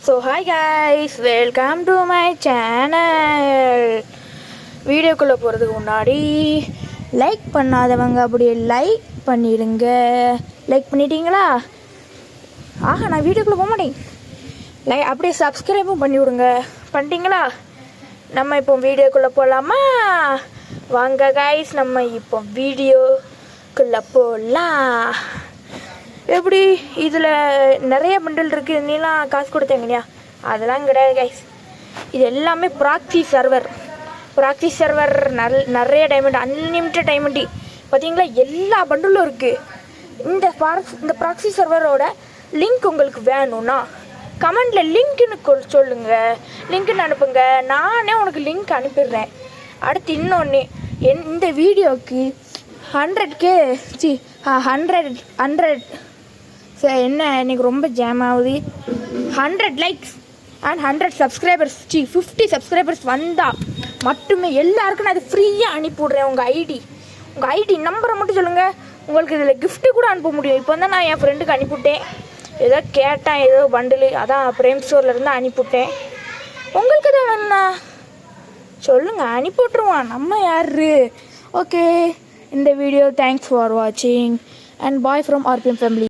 So hi guys, welcome to my channel. வீடியோக்குள்ளே போகிறதுக்கு முன்னாடி லைக் பண்ணாதவங்க அப்படியே லைக் பண்ணிடுங்க. லைக் பண்ணிட்டீங்களா? ஆஹா, நான் வீடியோக்குள்ளே போக மாட்டேன். அப்படியே சப்ஸ்கிரைபும் பண்ணி விடுங்க. பண்ணிட்டீங்களா? நம்ம இப்போ வீடியோக்குள்ளே போகலாமா? வாங்க கைஸ், நம்ம இப்போ வீடியோக்குள்ளே போகலாம். எப்படி இதில் நிறைய பண்டல் இருக்குது, இன்னிலாம் காசு கொடுத்தேங்க இல்லையா? அதெல்லாம் கிடையாது கைஸ். இது எல்லாமே ப்ராக்ஸி சர்வர் நிறைய டைமண்ட், அன்லிமிட்டட் டைமண்டி பார்த்தீங்களா? எல்லா பண்டலும் இருக்குது. இந்த ப்ராக்ஸி சர்வரோட லிங்க் உங்களுக்கு வேணும்னா கமெண்டில் லிங்க்குன்னு சொல்லுங்கள், லிங்க்குன்னு அனுப்புங்க. நானே உனக்கு லிங்க் அனுப்பிடுறேன். அடுத்து இன்னொன்று, இந்த வீடியோவுக்கு 100K சரி, என்ன இன்றைக்கி ரொம்ப ஜாம் ஆகுது. 100 லைக்ஸ் அண்ட் 100 சப்ஸ்கிரைபர்ஸ் 50 சப்ஸ்கிரைபர்ஸ் வந்தால் மட்டுமே எல்லாருக்கும் நான் அது ஃப்ரீயாக அனுப்பிவிட்றேன். உங்கள் ஐடி நம்பரை மட்டும் சொல்லுங்கள். உங்களுக்கு இதில் கிஃப்ட்டு கூட அனுப்ப முடியும். இப்போ தான் நான் என் ஃப்ரெண்டுக்கு அனுப்பிவிட்டேன். ஏதோ கேட்டேன், ஏதோ பண்டிலு, அதான் பிரேம் ஸ்டோர்லேருந்து அனுப்பிவிட்டேன். உங்களுக்கு தான் வேணுண்ணா சொல்லுங்கள், அனுப்பிவிட்ருவான். நம்ம யார்? ஓகே, இந்த வீடியோ தேங்க்ஸ் ஃபார் வாட்சிங் and bye from RPM family.